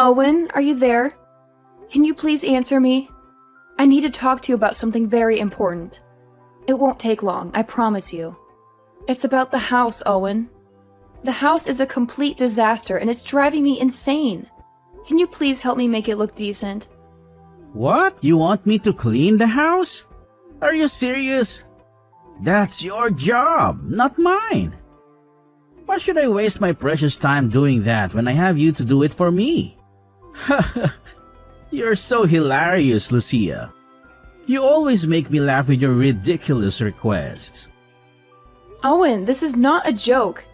Owen, are you there? Can you please answer me? I need to talk to you about something very important. It won't take long, I promise you. It's about the house, Owen. The house is a complete disaster and it's driving me insane. Can you please help me make it look decent? What? You want me to clean the house? Are you serious? That's your job, not mine. Why should I waste my precious time doing that when I have you to do it for me? You're so hilarious, Lucia. You always make me laugh with your ridiculous requests. Owen, this is not a joke.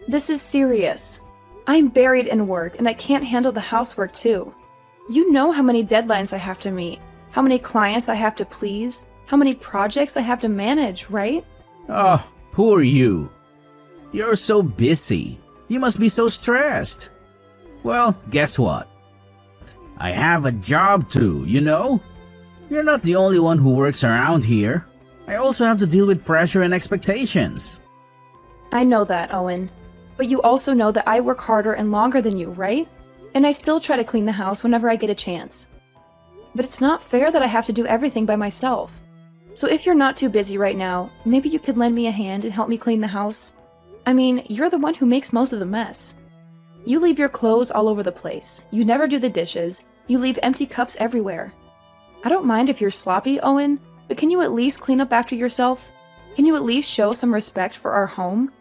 This is serious. I'm buried in work and I can't handle the housework too. You know how many deadlines I have to meet, how many clients I have to please, how many projects I have to manage, right? Oh, poor you. You're so busy. You must be so stressed. Well, guess what? I have a job too, you know? You're not the only one who works around here. I also have to deal with pressure and expectations. I know that, Owen. But you also know that I work harder and longer than you, right? And I still try to clean the house whenever I get a chance. But it's not fair that I have to do everything by myself. So if you're not too busy right now, maybe you could lend me a hand and help me clean the house? I mean, you're the one who makes most of the mess. You leave your clothes all over the place. You never do the dishes. You leave empty cups everywhere. I don't mind if you're sloppy, Owen, but can you at least clean up after yourself? Can you at least show some respect for our home?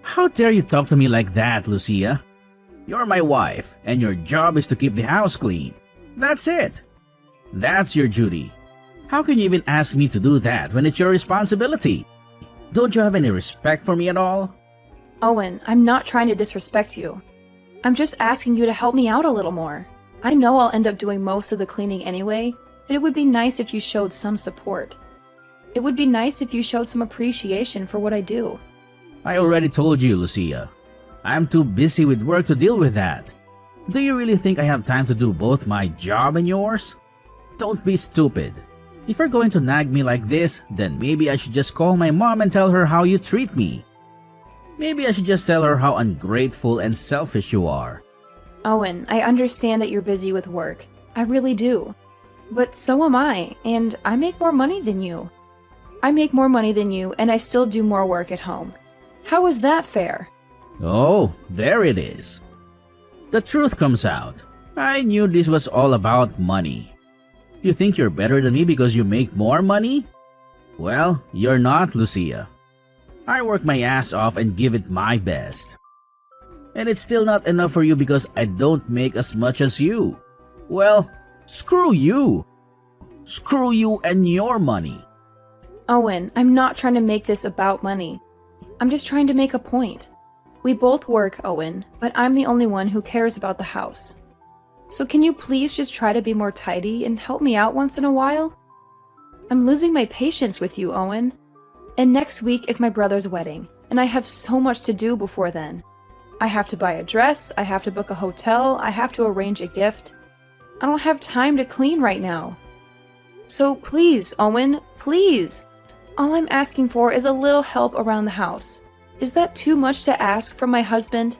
How dare you talk to me like that, Lucia? You're my wife, and your job is to keep the house clean. That's it. That's your duty. How can you even ask me to do that when it's your responsibility? Don't you have any respect for me at all? Owen, I'm not trying to disrespect you. I'm just asking you to help me out a little more. I know I'll end up doing most of the cleaning anyway, but it would be nice if you showed some support. It would be nice if you showed some appreciation for what I do. I already told you, Lucia. I'm too busy with work to deal with that. Do you really think I have time to do both my job and yours? Don't be stupid. If you're going to nag me like this, then maybe I should just call my mom and tell her how you treat me. Maybe I should just tell her how ungrateful and selfish you are. Owen, I understand that you're busy with work. I really do. But so am I, and I make more money than you. I make more money than you, and I still do more work at home. How is that fair? Oh, there it is. The truth comes out. I knew this was all about money. You think you're better than me because you make more money? Well, you're not, Lucia. I work my ass off and give it my best. And it's still not enough for you because I don't make as much as you. Well, screw you. Screw you and your money. Owen, I'm not trying to make this about money. I'm just trying to make a point. We both work, Owen, but I'm the only one who cares about the house. So can you please just try to be more tidy and help me out once in a while? I'm losing my patience with you, Owen. And next week is my brother's wedding, and I have so much to do before then. I have to buy a dress, I have to book a hotel, I have to arrange a gift. I don't have time to clean right now. So please, Owen, please. All I'm asking for is a little help around the house. Is that too much to ask from my husband?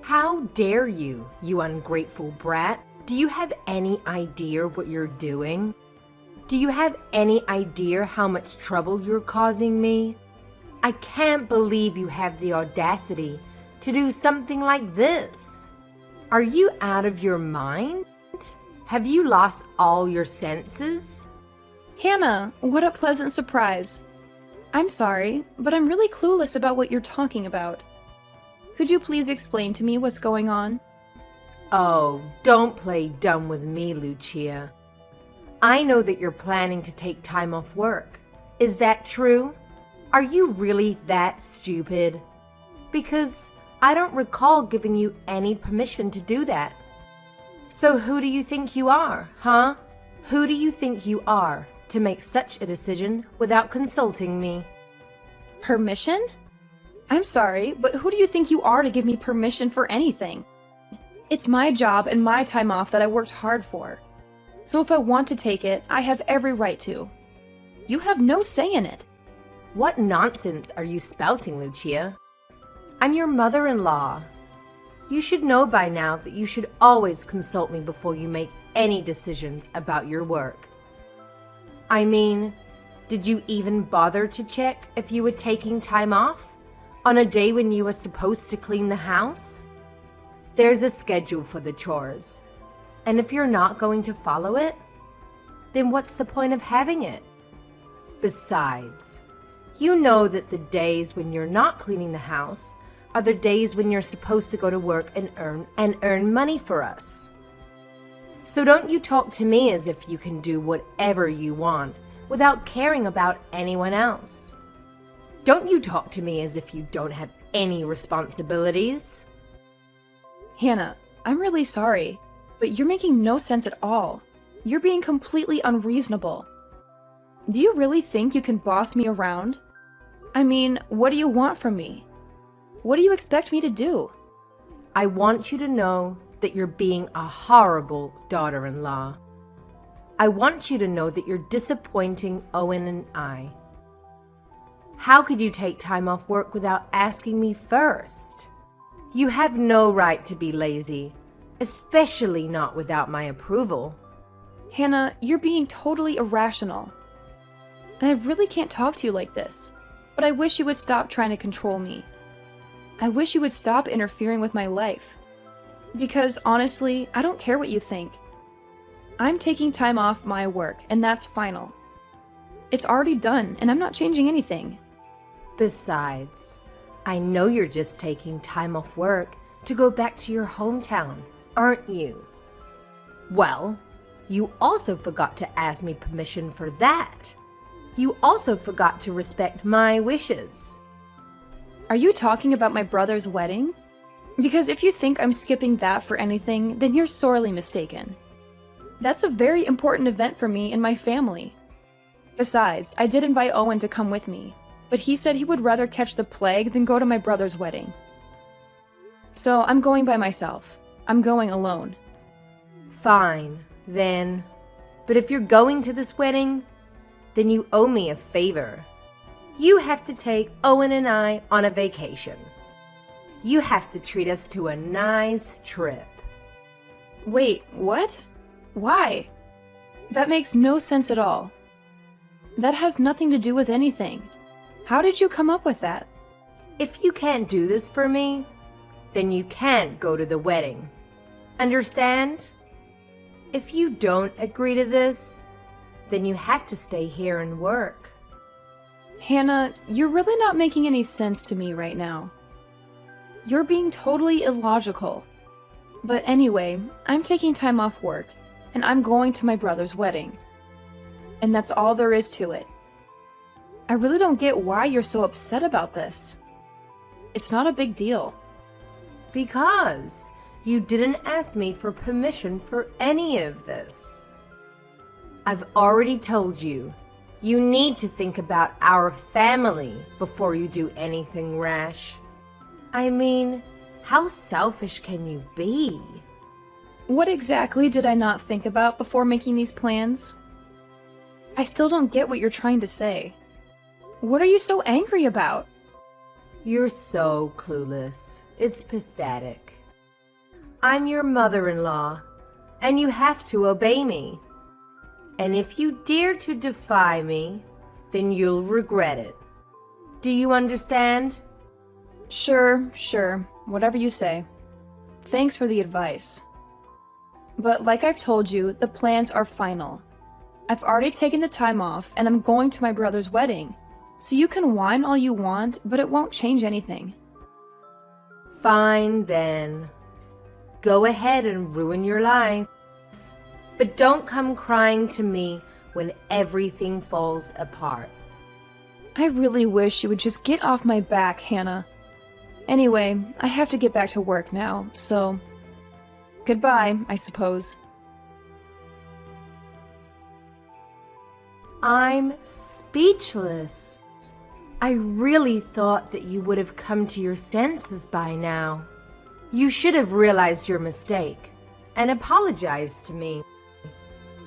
How dare you, you ungrateful brat? Do you have any idea what you're doing? Do you have any idea how much trouble you're causing me? I can't believe you have the audacity to do something like this. Are you out of your mind? Have you lost all your senses? Hannah, what a pleasant surprise. I'm sorry, but I'm really clueless about what you're talking about. Could you please explain to me what's going on? Oh, don't play dumb with me, Lucia. I know that you're planning to take time off work. Is that true? Are you really that stupid? Because I don't recall giving you any permission to do that. So who do you think you are, huh? Who do you think you are to make such a decision without consulting me? Permission? I'm sorry, but who do you think you are to give me permission for anything? It's my job and my time off that I worked hard for. So if I want to take it, I have every right to. You have no say in it. What nonsense are you spouting, Lucia? I'm your mother-in-law. You should know by now that you should always consult me before you make any decisions about your work. I mean, did you even bother to check if you were taking time off on a day when you were supposed to clean the house? There's a schedule for the chores, and if you're not going to follow it, then what's the point of having it? Besides, you know that the days when you're not cleaning the house are the days when you're supposed to go to work and earn money for us. So don't you talk to me as if you can do whatever you want without caring about anyone else. Don't you talk to me as if you don't have any responsibilities. Hannah, I'm really sorry, but you're making no sense at all. You're being completely unreasonable. Do you really think you can boss me around? I mean, what do you want from me? What do you expect me to do? I want you to know that you're being a horrible daughter-in-law. I want you to know that you're disappointing Owen and I. How could you take time off work without asking me first? You have no right to be lazy, especially not without my approval. Hannah, you're being totally irrational. And I really can't talk to you like this, but I wish you would stop trying to control me. I wish you would stop interfering with my life. Because honestly, I don't care what you think. I'm taking time off my work, and that's final. It's already done, and I'm not changing anything. Besides, I know you're just taking time off work to go back to your hometown, aren't you? Well, you also forgot to ask me permission for that. You also forgot to respect my wishes. Are you talking about my brother's wedding? Because if you think I'm skipping that for anything, then you're sorely mistaken. That's a very important event for me and my family. Besides, I did invite Owen to come with me, but he said he would rather catch the plague than go to my brother's wedding. So I'm going by myself. I'm going alone. Fine, then. But if you're going to this wedding, then you owe me a favor. You have to take Owen and I on a vacation. You have to treat us to a nice trip. Wait, what? Why? That makes no sense at all. That has nothing to do with anything. How did you come up with that? If you can't do this for me, then you can't go to the wedding. Understand? If you don't agree to this, then you have to stay here and work. Hannah, you're really not making any sense to me right now. You're being totally illogical. But anyway, I'm taking time off work, and I'm going to my brother's wedding. And that's all there is to it. I really don't get why you're so upset about this. It's not a big deal. Because you didn't ask me for permission for any of this. I've already told you, you need to think about our family before you do anything rash. I mean, how selfish can you be? What exactly did I not think about before making these plans? I still don't get what you're trying to say. What are you so angry about? You're so clueless. It's pathetic. I'm your mother-in-law, and you have to obey me. And if you dare to defy me, then you'll regret it. Do you understand? Sure, whatever you say. Thanks for the advice. But like I've told you, the plans are final. I've already taken the time off, and I'm going to my brother's wedding. So you can whine all you want, but it won't change anything. Fine then. Go ahead and ruin your life. But don't come crying to me when everything falls apart. I really wish you would just get off my back, Hannah. Anyway, I have to get back to work now, so goodbye, I suppose. I'm speechless. I really thought that you would have come to your senses by now. You should have realized your mistake and apologized to me.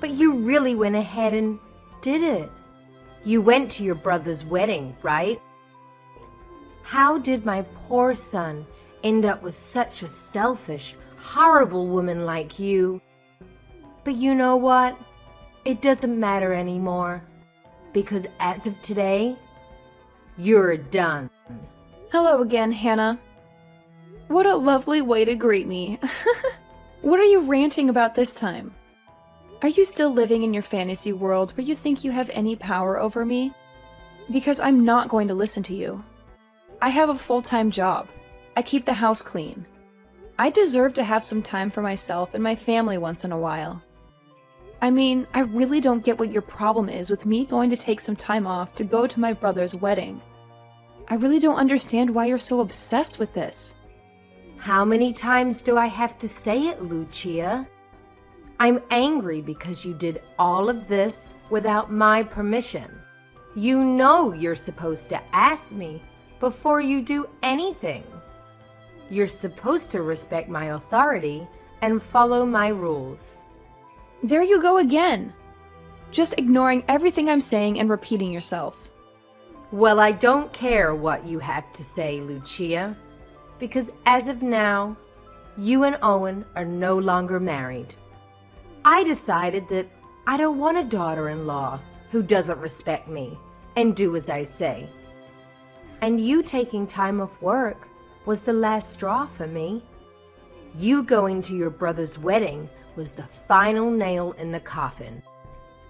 But you really went ahead and did it. You went to your brother's wedding, right? How did my poor son end up with such a selfish, horrible woman like you? But you know what? It doesn't matter anymore, because as of today, you're done. Hello again, Hannah. What a lovely way to greet me. What are you ranting about this time? Are you still living in your fantasy world where you think you have any power over me? Because I'm not going to listen to you. I have a full-time job. I keep the house clean. I deserve to have some time for myself and my family once in a while. I mean, I really don't get what your problem is with me going to take some time off to go to my brother's wedding. I really don't understand why you're so obsessed with this. How many times do I have to say it, Lucia? I'm angry because you did all of this without my permission. You know you're supposed to ask me before you do anything. You're supposed to respect my authority and follow my rules. There you go again. Just ignoring everything I'm saying and repeating yourself. Well, I don't care what you have to say, Lucia, because as of now, you and Owen are no longer married. I decided that I don't want a daughter-in-law who doesn't respect me and do as I say. And you taking time off work was the last straw for me. You going to your brother's wedding was the final nail in the coffin.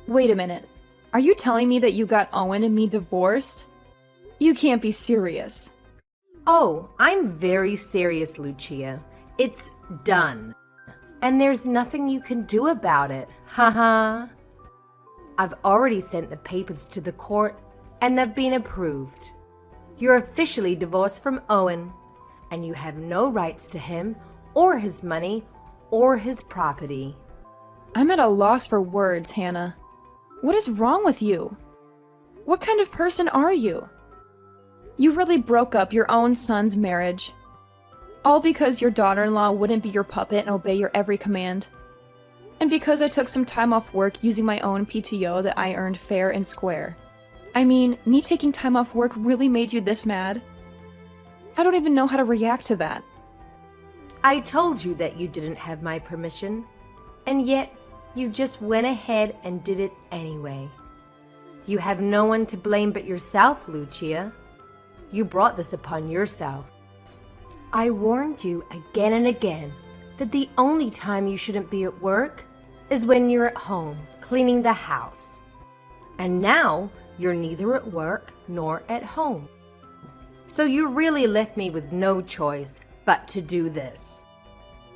Wait a minute. Are you telling me that you got Owen and me divorced? You can't be serious. Oh, I'm very serious, Lucia. It's done. And there's nothing you can do about it. Haha. I've already sent the papers to the court and they've been approved. You're officially divorced from Owen, and you have no rights to him or his money or his property. I'm at a loss for words, Hannah. What is wrong with you? What kind of person are you? You really broke up your own son's marriage. All because your daughter-in-law wouldn't be your puppet and obey your every command. And because I took some time off work using my own PTO that I earned fair and square. I mean, me taking time off work really made you this mad? I don't even know how to react to that. I told you that you didn't have my permission, and yet you just went ahead and did it anyway. You have no one to blame but yourself, Lucia. You brought this upon yourself. I warned you again and again that the only time you shouldn't be at work is when you're at home cleaning the house. And now you're neither at work nor at home. So you really left me with no choice but to do this.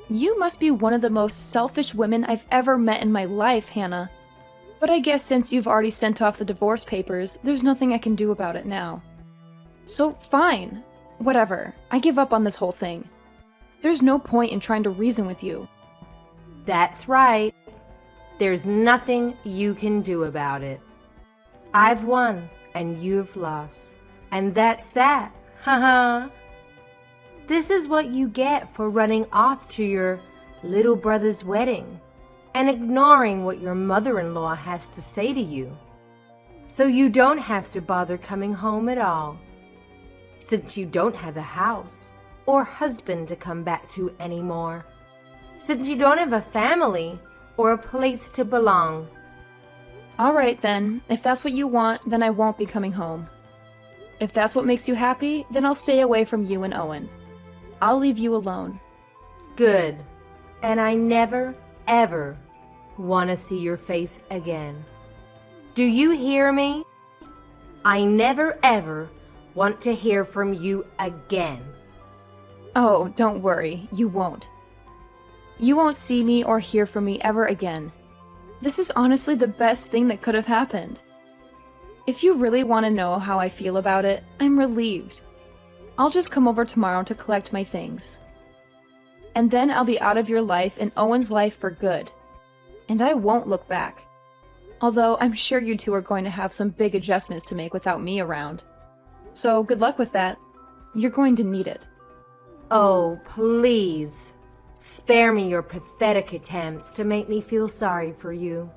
You must be one of the most selfish women I've ever met in my life, Hannah. But I guess since you've already sent off the divorce papers, there's nothing I can do about it now. So fine. Whatever. I give up on this whole thing. There's no point in trying to reason with you. That's right. There's nothing you can do about it. I've won and you've lost. And that's that. Haha. This is what you get for running off to your little brother's wedding and ignoring what your mother-in-law has to say to you. So you don't have to bother coming home at all, since you don't have a house or husband to come back to anymore, since you don't have a family or a place to belong. All right then, if that's what you want, then I won't be coming home. If that's what makes you happy, then I'll stay away from you and Owen. I'll leave you alone. Good. And I never, ever want to see your face again. Do you hear me? I never, ever want to hear from you again. Oh, don't worry, you won't. You won't see me or hear from me ever again. This is honestly the best thing that could have happened. If you really want to know how I feel about it, I'm relieved. I'll just come over tomorrow to collect my things. And then I'll be out of your life and Owen's life for good. And I won't look back. Although I'm sure you two are going to have some big adjustments to make without me around. So good luck with that. You're going to need it. Oh, please. Spare me your pathetic attempts to make me feel sorry for you.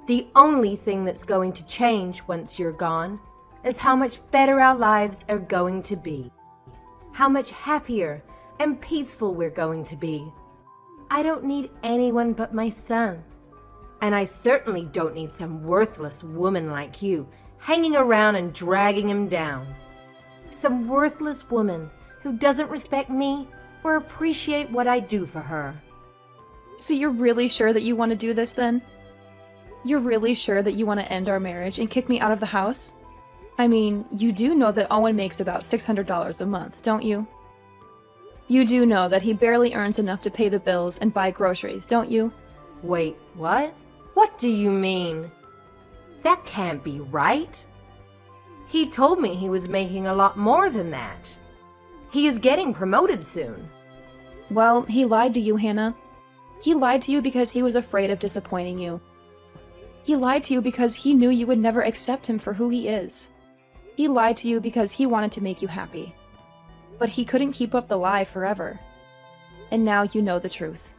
The only thing that's going to change once you're gone is how much better our lives are going to be. How much happier and peaceful we're going to be. I don't need anyone but my son. And I certainly don't need some worthless woman like you hanging around and dragging him down. Some worthless woman who doesn't respect me or appreciate what I do for her. So you're really sure that you want to do this then? You're really sure that you want to end our marriage and kick me out of the house? I mean, you do know that Owen makes about $600 a month, don't you? You do know that he barely earns enough to pay the bills and buy groceries, don't you? Wait, what? What do you mean? That can't be right. He told me he was making a lot more than that. He is getting promoted soon. Well, he lied to you, Hannah. He lied to you because he was afraid of disappointing you. He lied to you because he knew you would never accept him for who he is. He lied to you because he wanted to make you happy. But he couldn't keep up the lie forever. And now you know the truth.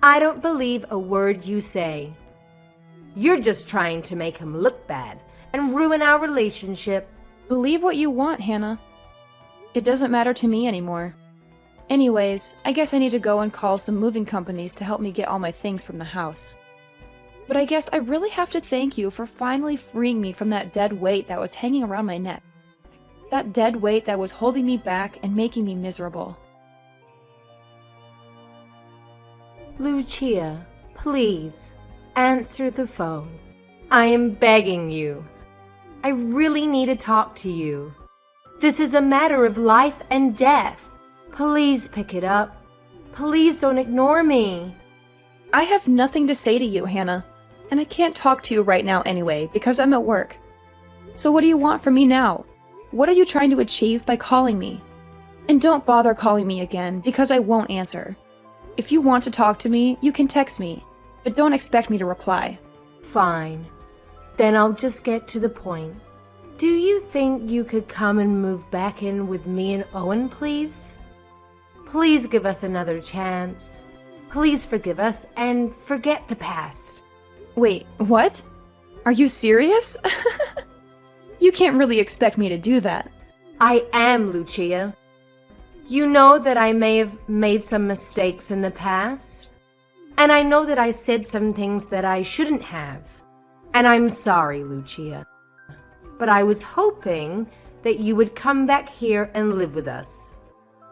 I don't believe a word you say. You're just trying to make him look bad and ruin our relationship. Believe what you want, Hannah. It doesn't matter to me anymore. Anyways, I guess I need to go and call some moving companies to help me get all my things from the house. But I guess I really have to thank you for finally freeing me from that dead weight that was hanging around my neck. That dead weight that was holding me back and making me miserable. Lucia, please, answer the phone. I am begging you. I really need to talk to you. This is a matter of life and death. Please pick it up. Please don't ignore me. I have nothing to say to you, Hannah. And I can't talk to you right now anyway, because I'm at work. So what do you want from me now? What are you trying to achieve by calling me? And don't bother calling me again, because I won't answer. If you want to talk to me, you can text me, but don't expect me to reply. Fine. Then I'll just get to the point. Do you think you could come and move back in with me and Owen, please? Please give us another chance. Please forgive us and forget the past. Wait, what? Are you serious? You can't really expect me to do that. I am, Lucia. You know that I may have made some mistakes in the past. And I know that I said some things that I shouldn't have. And I'm sorry, Lucia. But I was hoping that you would come back here and live with us.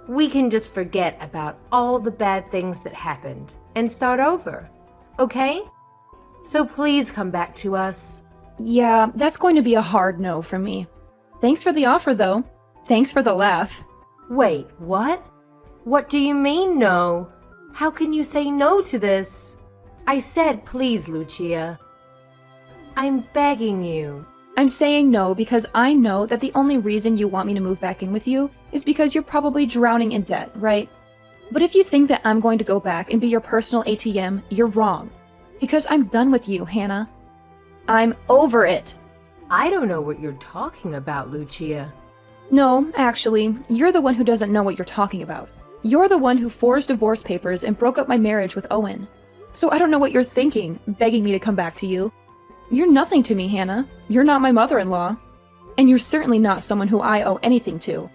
We can just forget about all the bad things that happened and start over, okay? So please come back to us. Yeah, that's going to be a hard no for me. Thanks for the offer, though. Thanks for the laugh. Wait, what? What do you mean, no? How can you say no to this? I said please, Lucia. I'm begging you. I'm saying no because I know that the only reason you want me to move back in with you is because you're probably drowning in debt, right? But if you think that I'm going to go back and be your personal ATM, you're wrong. Because I'm done with you, Hannah. I'm over it. I don't know what you're talking about, Lucia. No, actually, you're the one who doesn't know what you're talking about. You're the one who forged divorce papers and broke up my marriage with Owen. So I don't know what you're thinking, begging me to come back to you. You're nothing to me, Hannah. You're not my mother-in-law. And you're certainly not someone who I owe anything to.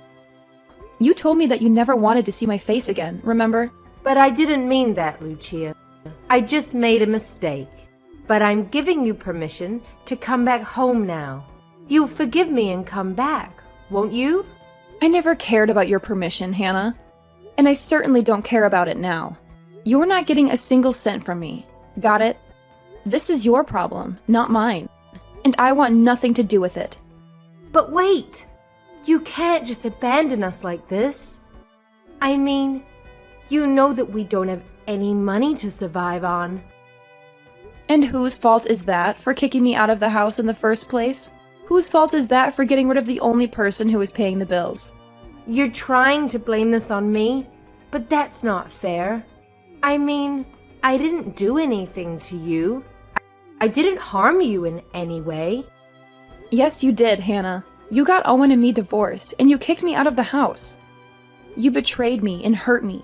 You told me that you never wanted to see my face again, remember? But I didn't mean that, Lucia. I just made a mistake. But I'm giving you permission to come back home now. You'll forgive me and come back, won't you? I never cared about your permission, Hannah. And I certainly don't care about it now. You're not getting a single cent from me. Got it? This is your problem, not mine. And I want nothing to do with it. But wait! You can't just abandon us like this. I mean, you know that we don't have any money to survive on. And whose fault is that for kicking me out of the house in the first place? Whose fault is that for getting rid of the only person who is paying the bills? You're trying to blame this on me, but that's not fair. I mean, I didn't do anything to you. I didn't harm you in any way. Yes, you did, Hannah. You got Owen and me divorced, and you kicked me out of the house. You betrayed me and hurt me.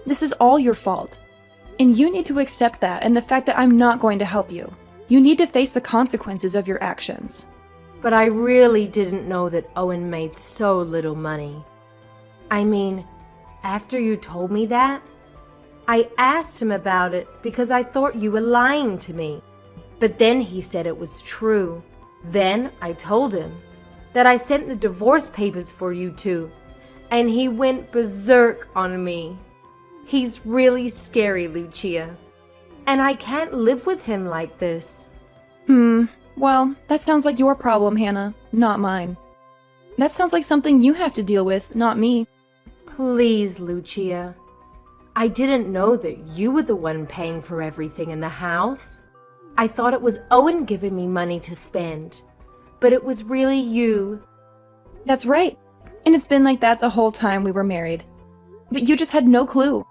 This is all your fault. And you need to accept that and the fact that I'm not going to help you. You need to face the consequences of your actions. But I really didn't know that Owen made so little money. I mean, after you told me that, I asked him about it because I thought you were lying to me. But then he said it was true. Then I told him that I sent the divorce papers for you two, and he went berserk on me. He's really scary, Lucia, and I can't live with him like this. Well, that sounds like your problem, Hannah, not mine. That sounds like something you have to deal with, not me. Please, Lucia. I didn't know that you were the one paying for everything in the house. I thought it was Owen giving me money to spend, but it was really you. That's right. And it's been like that the whole time we were married. But you just had no clue.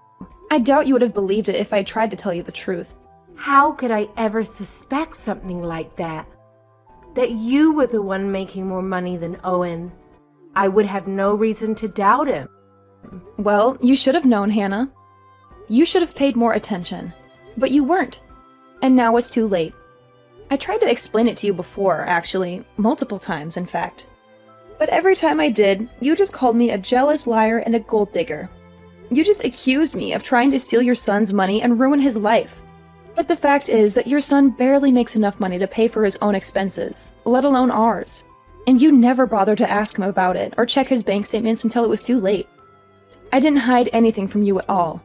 I doubt you would have believed it if I tried to tell you the truth. How could I ever suspect something like that? That you were the one making more money than Owen? I would have no reason to doubt him. Well, you should have known, Hannah. You should have paid more attention. But you weren't. And now it's too late. I tried to explain it to you before, actually. Multiple times, in fact. But every time I did, you just called me a jealous liar and a gold digger. You just accused me of trying to steal your son's money and ruin his life. But the fact is that your son barely makes enough money to pay for his own expenses, let alone ours. And you never bothered to ask him about it or check his bank statements until it was too late. I didn't hide anything from you at all.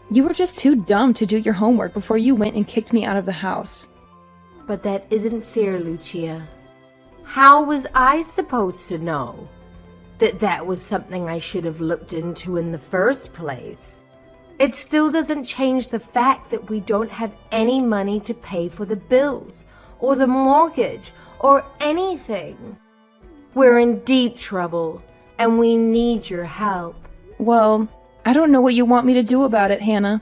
You were just too dumb to do your homework before you went and kicked me out of the house. But that isn't fair, Lucia. How was I supposed to know that that was something I should have looked into in the first place? It still doesn't change the fact that we don't have any money to pay for the bills, or the mortgage, or anything. We're in deep trouble, and we need your help. Well, I don't know what you want me to do about it, Hannah.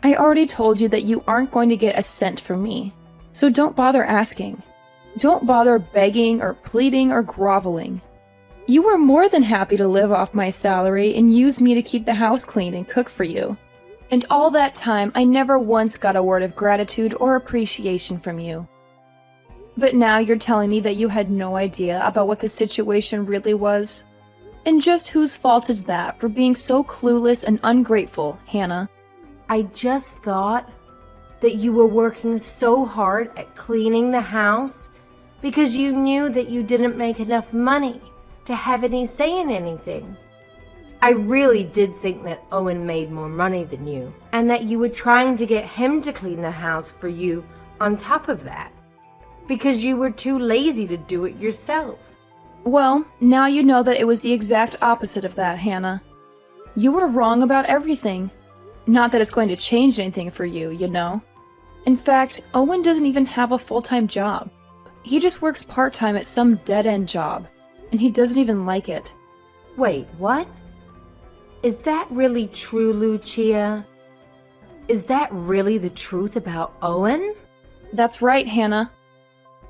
I already told you that you aren't going to get a cent from me, so don't bother asking. Don't bother begging or pleading or groveling. You were more than happy to live off my salary and use me to keep the house clean and cook for you. And all that time, I never once got a word of gratitude or appreciation from you. But now you're telling me that you had no idea about what the situation really was? And just whose fault is that for being so clueless and ungrateful, Hannah? I just thought that you were working so hard at cleaning the house because you knew that you didn't make enough money to have any say in anything. I really did think that Owen made more money than you, and that you were trying to get him to clean the house for you on top of that, because you were too lazy to do it yourself. Well, now you know that it was the exact opposite of that, Hannah. You were wrong about everything. Not that it's going to change anything for you, you know. In fact, Owen doesn't even have a full-time job. He just works part-time at some dead-end job, and he doesn't even like it. Wait, what? Is that really true, Lucia? Is that really the truth about Owen? That's right, Hannah.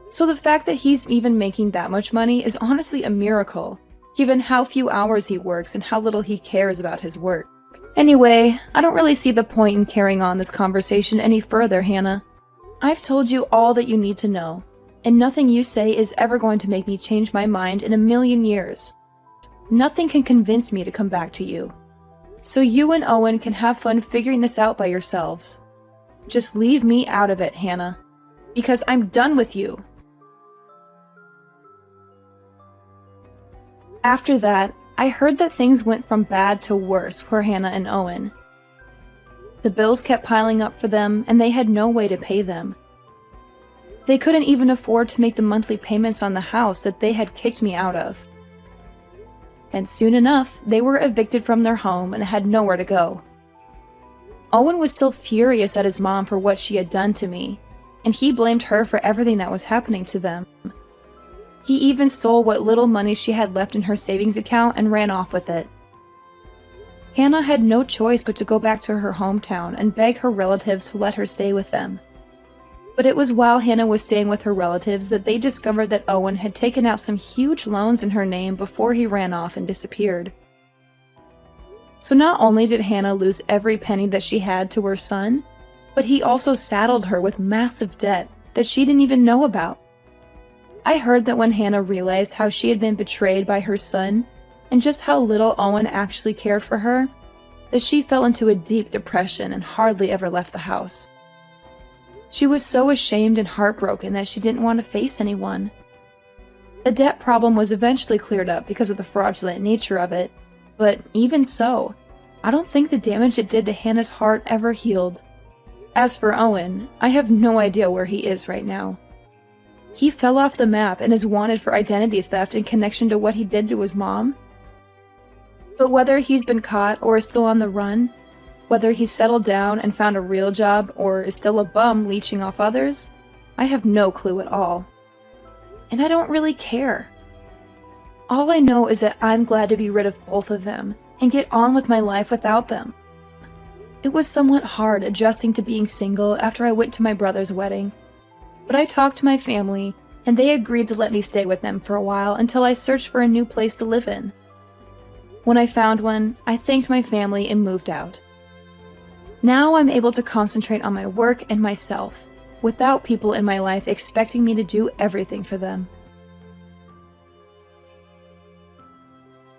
So the fact that he's even making that much money is honestly a miracle, given how few hours he works and how little he cares about his work. Anyway, I don't really see the point in carrying on this conversation any further, Hannah. I've told you all that you need to know, and nothing you say is ever going to make me change my mind in a million years. Nothing can convince me to come back to you. So you and Owen can have fun figuring this out by yourselves. Just leave me out of it, Hannah, because I'm done with you. After that, I heard that things went from bad to worse for Hannah and Owen. The bills kept piling up for them, and they had no way to pay them. They couldn't even afford to make the monthly payments on the house that they had kicked me out of. And soon enough, they were evicted from their home and had nowhere to go. Owen was still furious at his mom for what she had done to me, and he blamed her for everything that was happening to them. He even stole what little money she had left in her savings account and ran off with it. Hannah had no choice but to go back to her hometown and beg her relatives to let her stay with them. But it was while Hannah was staying with her relatives that they discovered that Owen had taken out some huge loans in her name before he ran off and disappeared. So not only did Hannah lose every penny that she had to her son, but he also saddled her with massive debt that she didn't even know about. I heard that when Hannah realized how she had been betrayed by her son, and just how little Owen actually cared for her, that she fell into a deep depression and hardly ever left the house. She was so ashamed and heartbroken that she didn't want to face anyone. The debt problem was eventually cleared up because of the fraudulent nature of it, but even so, I don't think the damage it did to Hannah's heart ever healed. As for Owen, I have no idea where he is right now. He fell off the map and is wanted for identity theft in connection to what he did to his mom. But whether he's been caught or is still on the run, whether he's settled down and found a real job or is still a bum leeching off others, I have no clue at all. And I don't really care. All I know is that I'm glad to be rid of both of them and get on with my life without them. It was somewhat hard adjusting to being single after I went to my brother's wedding, but I talked to my family and they agreed to let me stay with them for a while until I searched for a new place to live in. When I found one, I thanked my family and moved out. Now I'm able to concentrate on my work and myself, without people in my life expecting me to do everything for them.